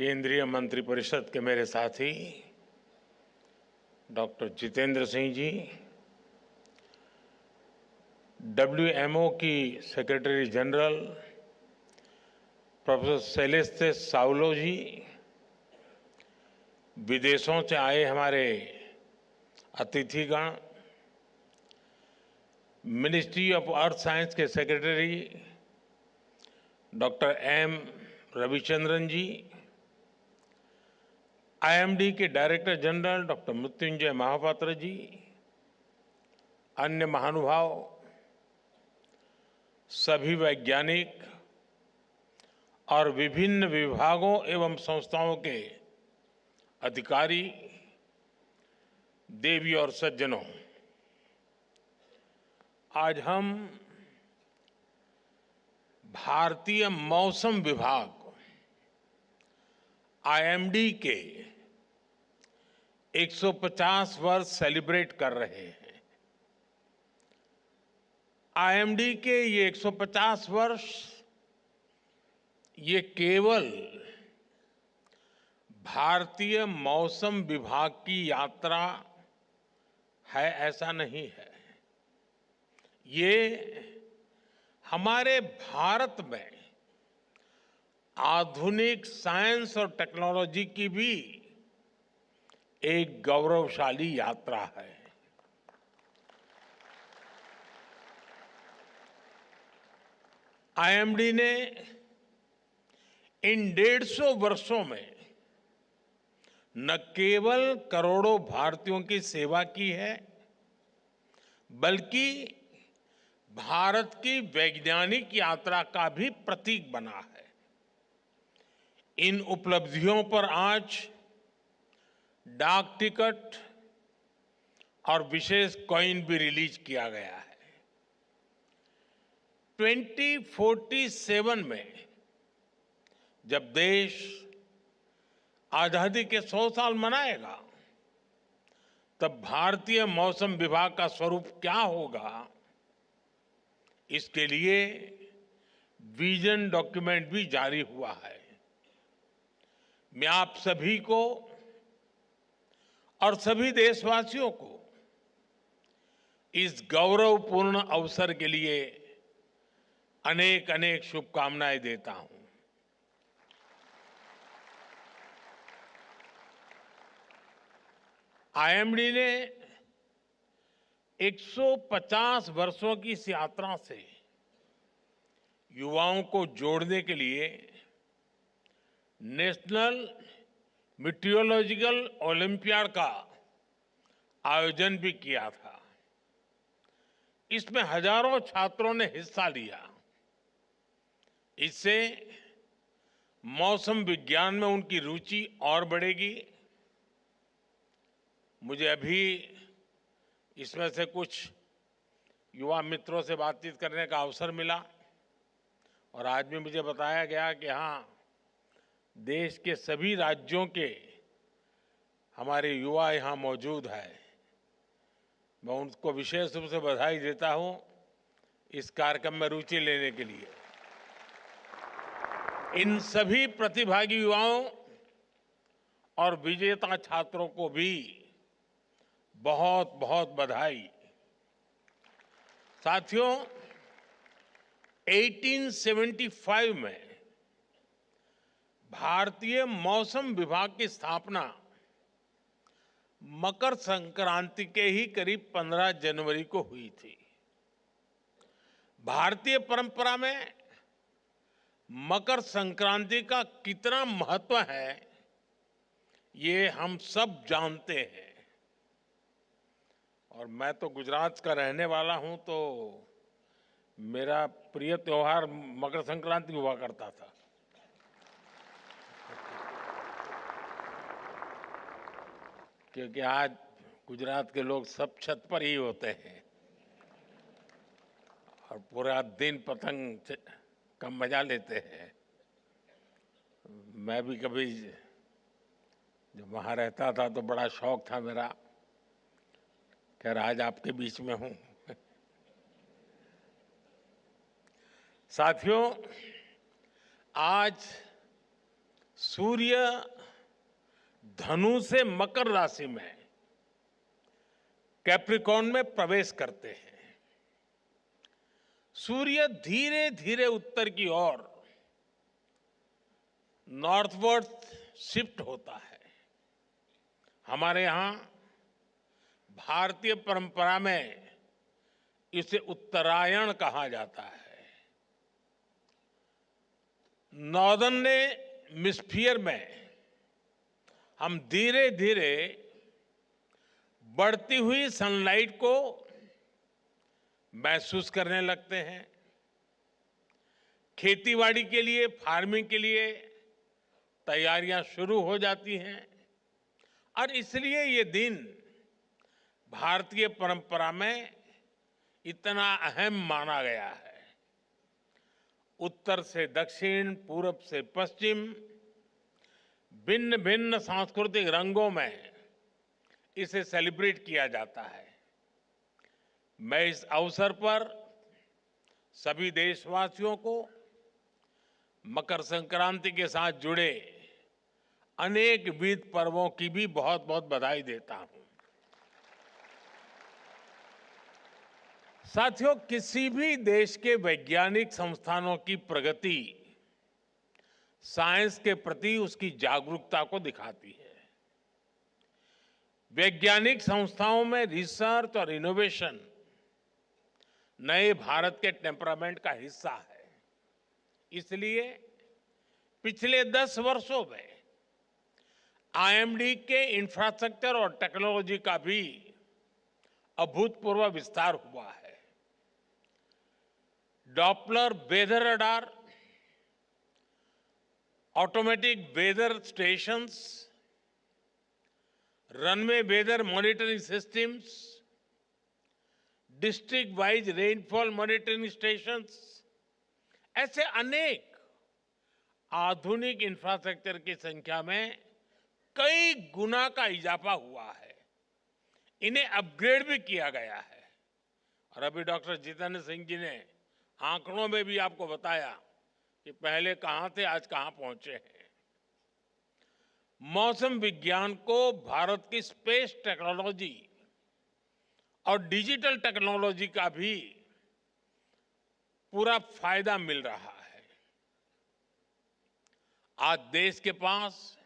केंद्रीय मंत्रिपरिषद के मेरे साथी डॉक्टर जितेंद्र सिंह जी, डब्ल्यूएमओ की secretary general professor Celeste Saulo ji, विदेशों से आए हमारे अतिथिगण, मिनिस्ट्री ऑफ अर्थ साइंस के secretary doctor M Ravichandran ji, IMD के director general doctor Mrityunjay Mohapatra ji, अन्य महानुभाव, सभी वैज्ञानिक और विभिन्न विभागों एवं संस्थाओं के अधिकारी, देवी और सज्जनों, आज हम भारतीय मौसम विभाग आईएमडी के 150 वर्ष सेलिब्रेट कर रहे हैं। आईएमडी के ये 150 वर्ष ये केवल भारतीय मौसम विभाग की यात्रा है ऐसा नहीं है, ये हमारे भारत में आधुनिक साइंस और टेक्नोलॉजी की भी एक गौरवशाली यात्रा है। आईएमडी ने इन 150 वर्षों में न केवल करोड़ों भारतीयों की सेवा की है, बल्कि भारत की वैज्ञानिक यात्रा का भी प्रतीक बना है। इन उपलब्धियों पर आज डाक टिकट और विशेष कॉइन भी रिलीज किया गया है। 2047 में जब देश आजादी के 100 साल मनाएगा, तब भारतीय मौसम विभाग का स्वरूप क्या होगा, इसके लिए विजन डॉक्यूमेंट भी जारी हुआ है। मैं आप सभी को और सभी देशवासियों को इस गौरवपूर्ण अवसर के लिए अनेक अनेक शुभकामनाएं देता हूं। आईएमडी ने 150 वर्षों की इस यात्रा से युवाओं को जोड़ने के लिए नेशनल मीटियोलॉजिकल ओलंपियाड का आयोजन भी किया था। इसमें हजारों छात्रों ने हिस्सा लिया। इससे मौसम विज्ञान में उनकी रुचि और बढ़ेगी। मुझे अभी इसमें से कुछ युवा मित्रों से बातचीत करने का अवसर मिला और आज भी मुझे बताया गया कि हाँ, देश के सभी राज्यों के हमारे युवा यहाँ मौजूद है। मैं उनको विशेष रूप से बधाई देता हूँ इस कार्यक्रम में रुचि लेने के लिए। इन सभी प्रतिभागी युवाओं और विजेता छात्रों को भी बहुत बहुत बधाई। साथियों, 1875 में भारतीय मौसम विभाग की स्थापना मकर संक्रांति के ही करीब 15 जनवरी को हुई थी। भारतीय परंपरा में मकर संक्रांति का कितना महत्व है, ये हम सब जानते हैं। और मैं तो गुजरात का रहने वाला हूं, तो मेरा प्रिय त्योहार मकर संक्रांति हुआ करता था। क्योंकि आज गुजरात के लोग सब छत पर ही होते हैं और पूरा दिन पतंग का मजा लेते हैं। मैं भी कभी जब वहाँ रहता था तो बड़ा शौक था मेरा, खैर आज आपके बीच में हूँ। साथियों, आज सूर्य धनु से मकर राशि में कैप्रिकॉर्न में प्रवेश करते हैं। सूर्य धीरे धीरे उत्तर की ओर नॉर्थवर्ड शिफ्ट होता है। हमारे यहां भारतीय परंपरा में इसे उत्तरायण कहा जाता है। नॉर्दर्न हेमिस्फीयर में हम धीरे धीरे बढ़ती हुई सनलाइट को महसूस करने लगते हैं। खेतीबाड़ी के लिए, फार्मिंग के लिए तैयारियां शुरू हो जाती हैं और इसलिए ये दिन भारतीय परंपरा में इतना अहम माना गया है। उत्तर से दक्षिण, पूरब से पश्चिम, भिन्न भिन्न सांस्कृतिक रंगों में इसे सेलिब्रेट किया जाता है। मैं इस अवसर पर सभी देशवासियों को मकर संक्रांति के साथ जुड़े अनेक विविध पर्वों की भी बहुत बहुत बधाई देता हूं। साथियों, किसी भी देश के वैज्ञानिक संस्थानों की प्रगति साइंस के प्रति उसकी जागरूकता को दिखाती है। वैज्ञानिक संस्थाओं में रिसर्च और इनोवेशन नए भारत के टेम्परामेंट का हिस्सा है। इसलिए पिछले 10 वर्षों में आईएमडी के इंफ्रास्ट्रक्चर और टेक्नोलॉजी का भी अभूतपूर्व विस्तार हुआ है। Doppler weather radar, automatic weather stations, runway weather monitoring systems, district wise rainfall monitoring stations, ऐसे अनेक आधुनिक इंफ्रास्ट्रक्चर की संख्या में कई गुना का इजाफा हुआ है। इन्हें अपग्रेड भी किया गया है। और अभी डॉक्टर जितेंद्र सिंह जी ने आंकड़ों में भी आपको बताया कि पहले कहां थे, आज कहां पहुंचे हैं। मौसम विज्ञान को भारत की स्पेस टेक्नोलॉजी और डिजिटल टेक्नोलॉजी का भी पूरा फायदा मिल रहा है। आज देश के पास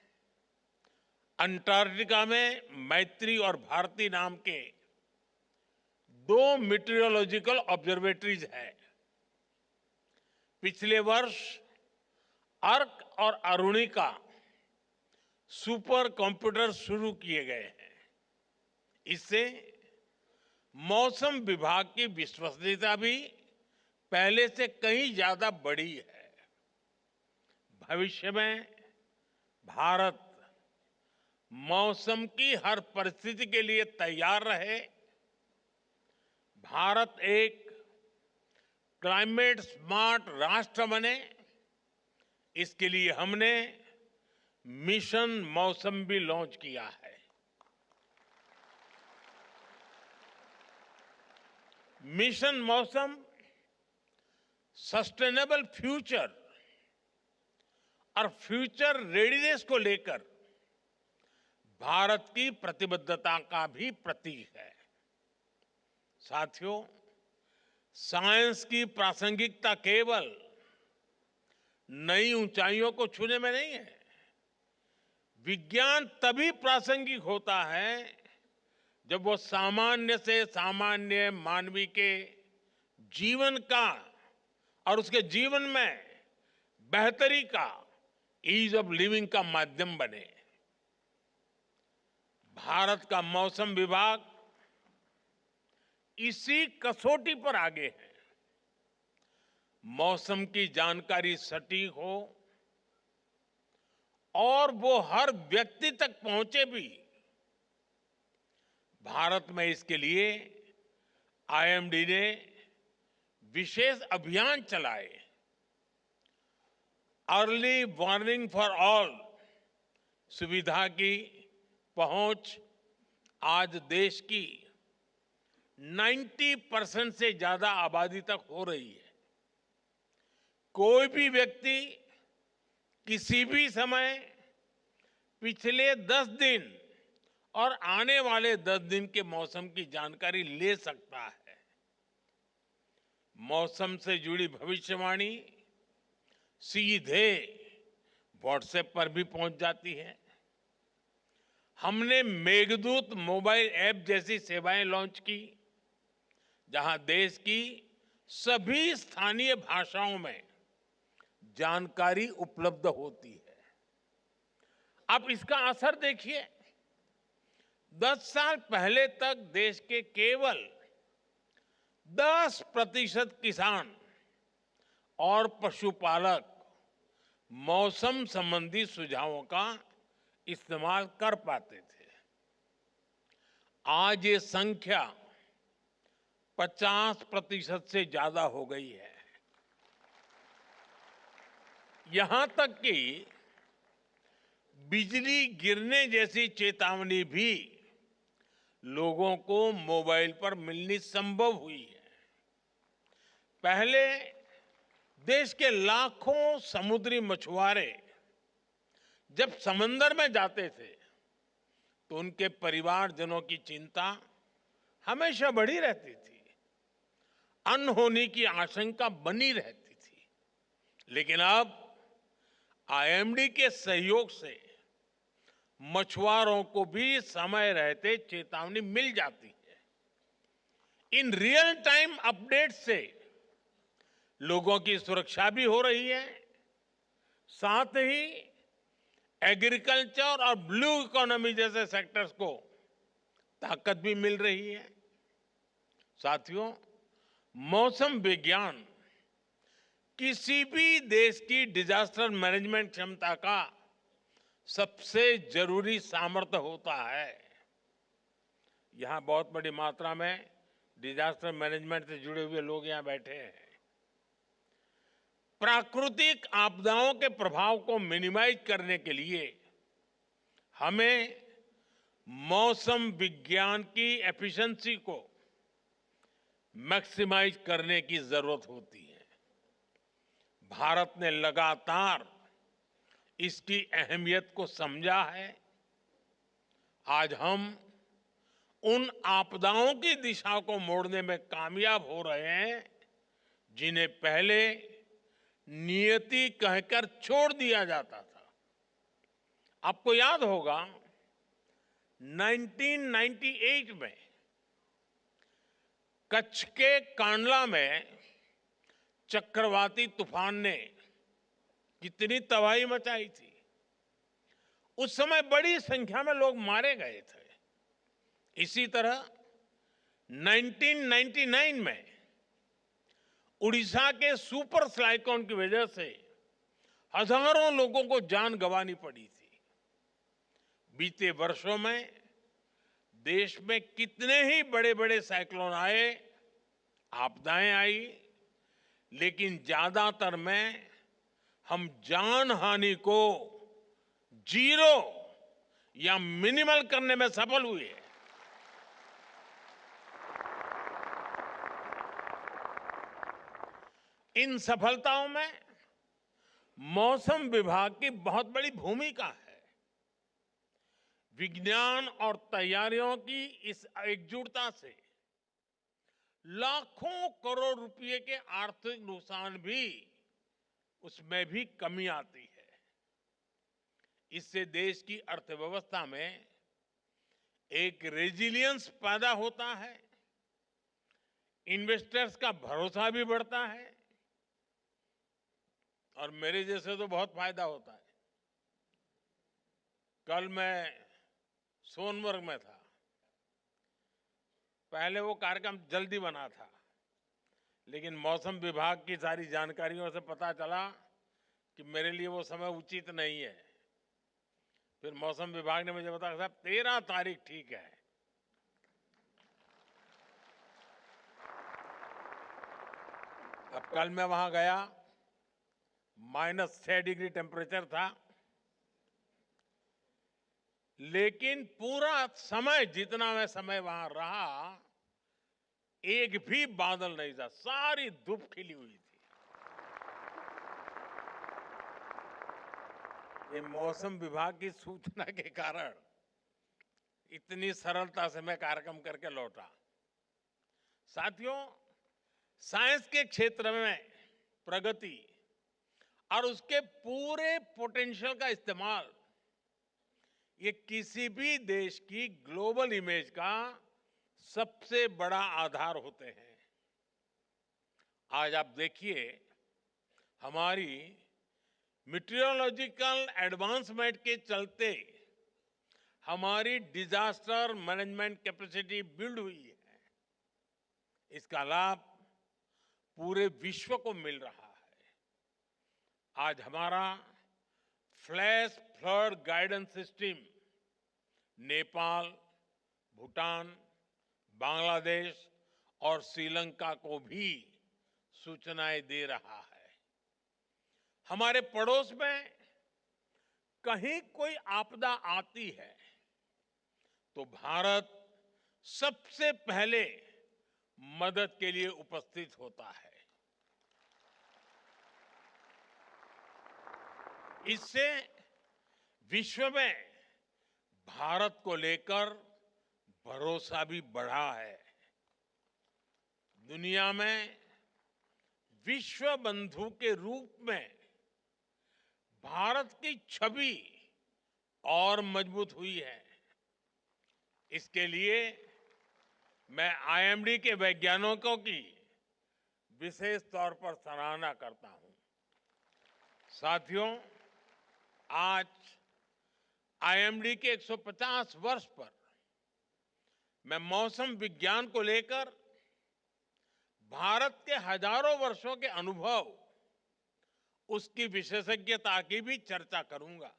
अंटार्कटिका में मैत्री और भारती नाम के 2 मीटरोलॉजिकल ऑब्जर्वेटरीज हैं। पिछले वर्ष अर्क और अरुणिका सुपर कंप्यूटर शुरू किए गए हैं। इससे मौसम विभाग की विश्वसनीयता भी पहले से कहीं ज्यादा बढ़ी है। भविष्य में भारत मौसम की हर परिस्थिति के लिए तैयार रहे। भारत एक क्लाइमेट स्मार्ट राष्ट्र बने, इसके लिए हमने मिशन मौसम भी लॉन्च किया है। मिशन मौसम सस्टेनेबल फ्यूचर और फ्यूचर रेडीनेस को लेकर भारत की प्रतिबद्धता का भी प्रतीक है। साथियों, साइंस की प्रासंगिकता केवल नई ऊंचाइयों को छूने में नहीं है। विज्ञान तभी प्रासंगिक होता है जब वो सामान्य से सामान्य मानवी के जीवन का और उसके जीवन में बेहतरी का, ईज ऑफ लिविंग का माध्यम बने। भारत का मौसम विभाग इसी कसौटी पर आगे है। मौसम की जानकारी सटीक हो और वो हर व्यक्ति तक पहुंचे भी। भारत में इसके लिए आईएमडी ने विशेष अभियान चलाए। अर्ली वार्निंग फॉर ऑल सुविधा की पहुंच आज देश की 90% से ज्यादा आबादी तक हो रही है। कोई भी व्यक्ति किसी भी समय पिछले 10 दिन और आने वाले 10 दिन के मौसम की जानकारी ले सकता है। मौसम से जुड़ी भविष्यवाणी सीधे व्हाट्सएप पर भी पहुंच जाती है। हमने मेघदूत मोबाइल ऐप जैसी सेवाएं लॉन्च की, जहां देश की सभी स्थानीय भाषाओं में जानकारी उपलब्ध होती है। अब इसका असर देखिए। 10 साल पहले तक देश के केवल 10% किसान और पशुपालक मौसम संबंधी सुझावों का इस्तेमाल कर पाते थे। आज ये संख्या 50% से ज्यादा हो गई है। यहां तक कि बिजली गिरने जैसी चेतावनी भी लोगों को मोबाइल पर मिलनी संभव हुई है। पहले देश के लाखों समुद्री मछुआरे जब समंदर में जाते थे तो उनके परिवारजनों की चिंता हमेशा बढ़ी रहती थी। अनहोनी की आशंका बनी रहती थी। लेकिन अब आईएमडी के सहयोग से मछुआरों को भी समय रहते चेतावनी मिल जाती है। इन रियल टाइम अपडेट से लोगों की सुरक्षा भी हो रही है, साथ ही एग्रीकल्चर और ब्लू इकोनॉमी जैसे सेक्टर्स को ताकत भी मिल रही है। साथियों, मौसम विज्ञान किसी भी देश की डिजास्टर मैनेजमेंट क्षमता का सबसे जरूरी सामर्थ्य होता है। यहां बहुत बड़ी मात्रा में डिजास्टर मैनेजमेंट से जुड़े हुए लोग यहां बैठे हैं। प्राकृतिक आपदाओं के प्रभाव को मिनिमाइज करने के लिए हमें मौसम विज्ञान की एफिशिएंसी को मैक्सिमाइज करने की जरूरत होती है। भारत ने लगातार इसकी अहमियत को समझा है। आज हम उन आपदाओं की दिशा को मोड़ने में कामयाब हो रहे हैं जिन्हें पहले नियति कहकर छोड़ दिया जाता था। आपको याद होगा 1998 में कच्छ के कांडला में चक्रवाती तूफान ने कितनी तबाही मचाई थी। उस समय बड़ी संख्या में लोग मारे गए थे। इसी तरह 1999 में उड़ीसा के सुपर साइक्लोन की वजह से हजारों लोगों को जान गंवानी पड़ी थी। बीते वर्षों में देश में कितने ही बड़े बड़े साइक्लोन आए, आपदाएं आई, लेकिन ज्यादातर में हम जान हानि को जीरो या मिनिमल करने में सफल हुए। इन सफलताओं में मौसम विभाग की बहुत बड़ी भूमिका है। विज्ञान और तैयारियों की इस एकजुटता से लाखों करोड़ रुपए के आर्थिक नुकसान भी उसमें भी कमी आती है। इससे देश की अर्थव्यवस्था में एक रेजिलियंस पैदा होता है, इन्वेस्टर्स का भरोसा भी बढ़ता है और मेरे जैसे तो बहुत फायदा होता है। कल मैं सोनमर्ग में था। पहले वो कार्यक्रम जल्दी बना था, लेकिन मौसम विभाग की सारी जानकारियों से पता चला कि मेरे लिए वो समय उचित नहीं है। फिर मौसम विभाग ने मुझे बताया, साहब 13 तारीख ठीक है। अब कल मैं वहां गया, -6 डिग्री टेम्परेचर था, लेकिन पूरा समय जितना मैं समय वहां रहा, एक भी बादल नहीं था, सारी धूप खिली हुई थी। ये मौसम विभाग की सूचना के कारण इतनी सरलता से मैं कार्यक्रम करके लौटा। साथियों, साइंस के क्षेत्र में प्रगति और उसके पूरे पोटेंशियल का इस्तेमाल ये किसी भी देश की ग्लोबल इमेज का सबसे बड़ा आधार होते हैं। आज आप देखिए, हमारी मीटरोलॉजिकल एडवांसमेंट के चलते हमारी डिजास्टर मैनेजमेंट कैपेसिटी बिल्ड हुई है। इसका लाभ पूरे विश्व को मिल रहा है। आज हमारा flash flood guidance system Nepal, Bhutan, Bangladesh और श्रीलंका को भी सूचनाएं दे रहा है। हमारे पड़ोस में कहीं कोई आपदा आती है तो भारत सबसे पहले मदद के लिए उपस्थित होता है। इससे विश्व में भारत को लेकर भरोसा भी बढ़ा है। दुनिया में विश्व बंधु के रूप में भारत की छवि और मजबूत हुई है। इसके लिए मैं आईएमडी के वैज्ञानिकों की विशेष तौर पर सराहना करता हूं। साथियों, आज आईएमडी के 150 वर्ष पर मैं मौसम विज्ञान को लेकर भारत के हजारों वर्षों के अनुभव, उसकी विशेषज्ञता की भी चर्चा करूंगा।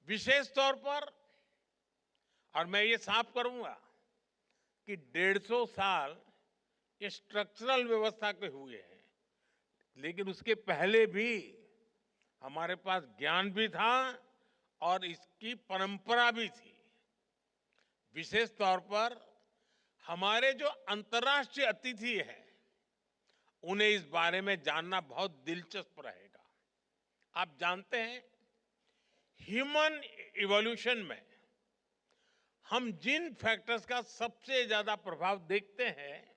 विशेष तौर पर, और मैं ये साफ करूंगा कि 150 साल ये स्ट्रक्चरल व्यवस्था के हुए हैं, लेकिन उसके पहले भी हमारे पास ज्ञान भी था और इसकी परंपरा भी थी। विशेष तौर पर हमारे जो अंतर्राष्ट्रीय अतिथि हैं, उन्हें इस बारे में जानना बहुत दिलचस्प रहेगा। आप जानते हैं, ह्यूमन इवोल्यूशन में हम जिन फैक्टर्स का सबसे ज्यादा प्रभाव देखते हैं,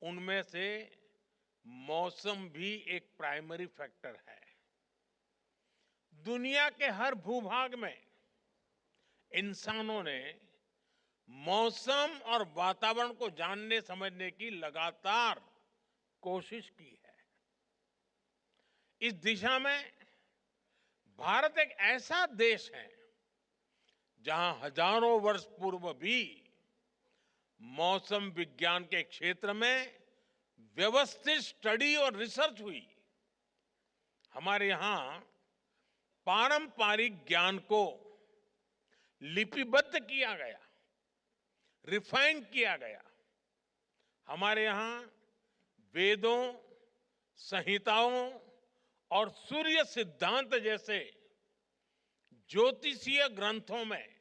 उनमें से मौसम भी एक प्राइमरी फैक्टर है। दुनिया के हर भूभाग में इंसानों ने मौसम और वातावरण को जानने समझने की लगातार कोशिश की है। इस दिशा में भारत एक ऐसा देश है जहां हजारों वर्ष पूर्व भी मौसम विज्ञान के क्षेत्र में व्यवस्थित स्टडी और रिसर्च हुई। हमारे यहां पारंपरिक ज्ञान को लिपिबद्ध किया गया, रिफाइन किया गया। हमारे यहां वेदों, संहिताओं और सूर्य सिद्धांत जैसे ज्योतिषीय ग्रंथों में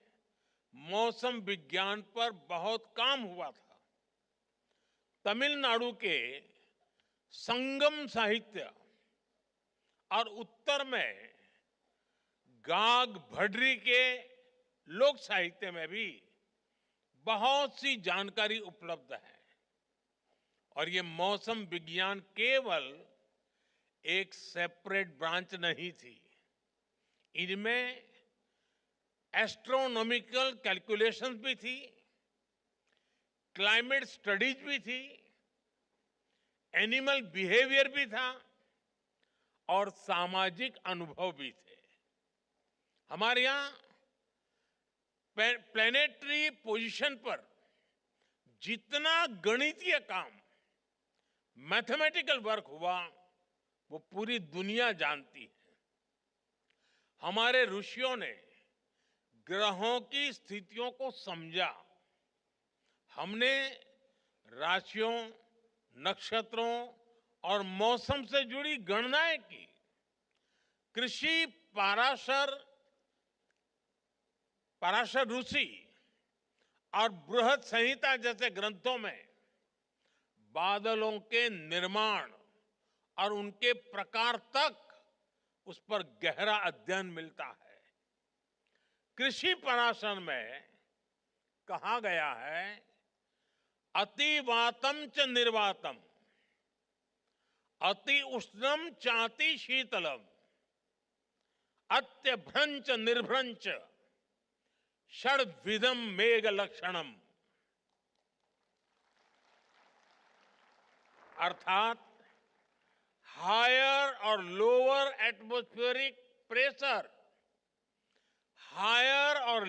मौसम विज्ञान पर बहुत काम हुआ था। तमिलनाडु के संगम साहित्य और उत्तर में गाग भड्री के लोक साहित्य में भी बहुत सी जानकारी उपलब्ध है। और ये मौसम विज्ञान केवल एक सेपरेट ब्रांच नहीं थी, इनमें एस्ट्रोनॉमिकल कैलकुलेशंस भी थी, क्लाइमेट स्टडीज भी थी, एनिमल बिहेवियर भी था और सामाजिक अनुभव भी थे। हमारे यहां प्लेनेटरी पोजीशन पर जितना गणितीय काम, मैथमेटिकल वर्क हुआ, वो पूरी दुनिया जानती है। हमारे ऋषियों ने ग्रहों की स्थितियों को समझा। हमने राशियों, नक्षत्रों और मौसम से जुड़ी गणनाएं की। कृषि पराशर ऋषि और बृहद संहिता जैसे ग्रंथों में बादलों के निर्माण और उनके प्रकार तक उस पर गहरा अध्ययन मिलता है। कृषि पराशर में कहा गया है, अतिवातम च निर्वातम, अति उष्णम चाति शीतलम, अत्यभ्रंच निर्भ्रंच षड्विधम मेघ लक्षणम। अर्थात हायर और लोअर एटमॉस्फेरिक प्रेशर, हायर और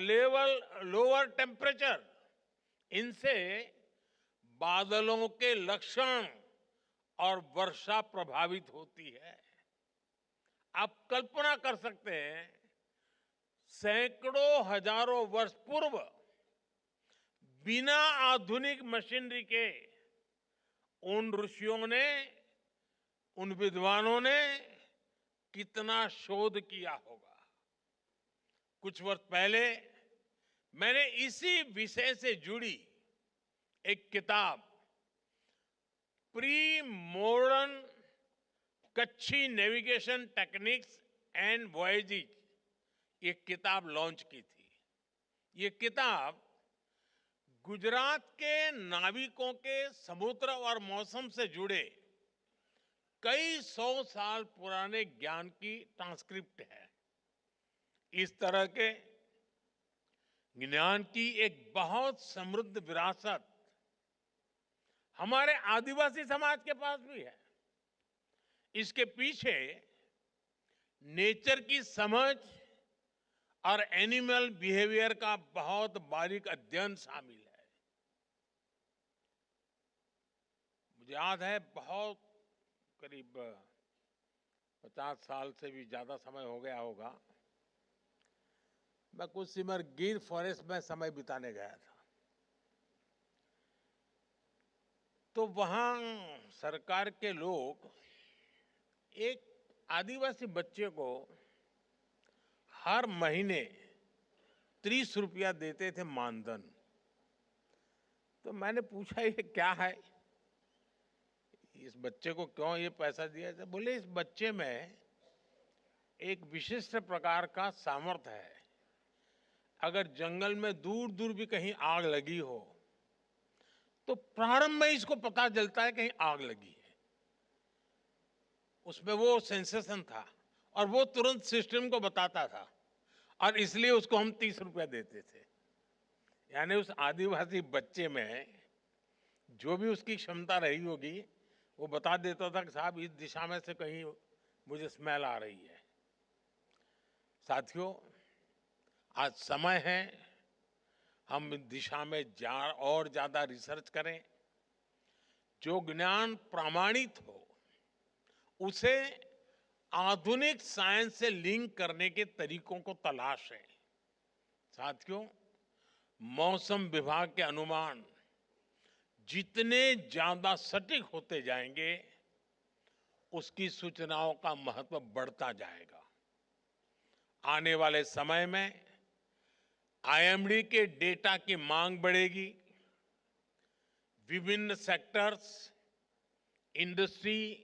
लोअर टेम्परेचर, इनसे बादलों के लक्षण और वर्षा प्रभावित होती है। आप कल्पना कर सकते हैं, सैकड़ों हजारों वर्ष पूर्व बिना आधुनिक मशीनरी के उन ऋषियों ने, उन विद्वानों ने कितना शोध किया होगा। कुछ वर्ष पहले मैंने इसी विषय से जुड़ी एक किताब, pre modern Kutchi navigation techniques and voyages, ये किताब लॉन्च की थी। ये किताब गुजरात के नाविकों के समुद्र और मौसम से जुड़े कई 100 साल पुराने ज्ञान की ट्रांसक्रिप्ट है। इस तरह के ज्ञान की एक बहुत समृद्ध विरासत हमारे आदिवासी समाज के पास भी है। इसके पीछे नेचर की समझ और एनिमल बिहेवियर का बहुत बारीक अध्ययन शामिल है। मुझे याद है, बहुत करीब 50 साल से भी ज्यादा समय हो गया होगा, मैं कुछ सिमर गिर फॉरेस्ट में समय बिताने गया था। तो वहां सरकार के लोग एक आदिवासी बच्चे को हर महीने 30 रुपया देते थे मानधन। तो मैंने पूछा, ये क्या है, इस बच्चे को क्यों ये पैसा दिया जाता? बोले, इस बच्चे में एक विशिष्ट प्रकार का सामर्थ्य है। अगर जंगल में दूर दूर भी कहीं आग लगी हो तो प्रारंभ में इसको पता चलता है कहीं आग लगी है। उसमें वो सेंसेशन था और वो तुरंत सिस्टम को बताता था, और इसलिए उसको हम 30 रुपया देते थे। यानी उस आदिवासी बच्चे में जो भी उसकी क्षमता रही होगी, वो बता देता था कि साहब इस दिशा में से कहीं मुझे स्मेल आ रही है। साथियों, आज समय है हम इस दिशा में और ज्यादा रिसर्च करें। जो ज्ञान प्रामाणिक हो उसे आधुनिक साइंस से लिंक करने के तरीकों को तलाशें। साथियों, मौसम विभाग के अनुमान जितने ज्यादा सटीक होते जाएंगे, उसकी सूचनाओं का महत्व बढ़ता जाएगा। आने वाले समय में आईएमडी के डेटा की मांग बढ़ेगी। विभिन्न सेक्टर्स, इंडस्ट्री,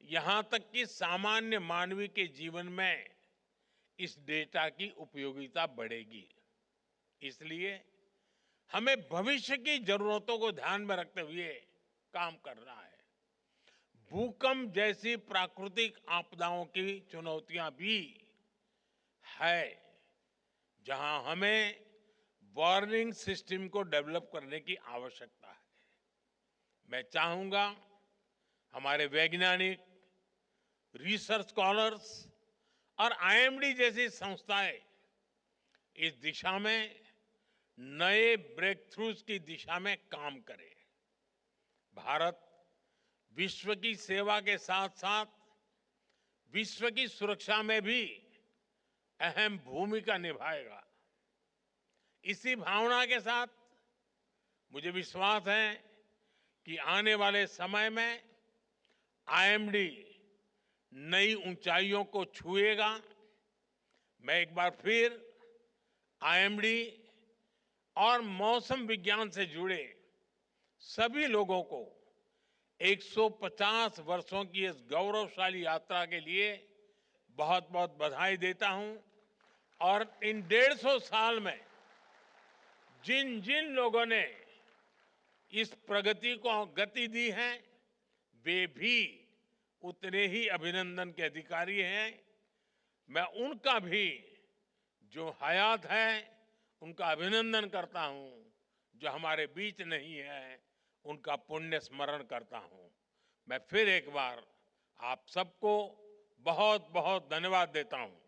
यहां तक कि सामान्य मानवी के जीवन में इस डेटा की उपयोगिता बढ़ेगी। इसलिए हमें भविष्य की जरूरतों को ध्यान में रखते हुए काम करना है। भूकंप जैसी प्राकृतिक आपदाओं की चुनौतियां भी है, जहां हमें वार्निंग सिस्टम को डेवलप करने की आवश्यकता है। मैं चाहूंगा हमारे वैज्ञानिक, रिसर्च स्कॉलर्स और आईएमडी जैसी संस्थाएं इस दिशा में नए ब्रेक थ्रूज की दिशा में काम करें। भारत विश्व की सेवा के साथ साथ विश्व की सुरक्षा में भी अहम भूमिका निभाएगा। इसी भावना के साथ मुझे विश्वास है कि आने वाले समय में आईएमडी नई ऊंचाइयों को छुएगा। मैं एक बार फिर आईएमडी और मौसम विज्ञान से जुड़े सभी लोगों को 150 वर्षों की इस गौरवशाली यात्रा के लिए बहुत बहुत बधाई देता हूं और इन 150 साल में जिन जिन लोगों ने इस प्रगति को गति दी है वे भी उतने ही अभिनंदन के अधिकारी हैं। मैं उनका भी जो हयात है उनका अभिनंदन करता हूं, जो हमारे बीच नहीं है उनका पुण्य स्मरण करता हूं। मैं फिर एक बार आप सबको बहुत बहुत धन्यवाद देता हूं।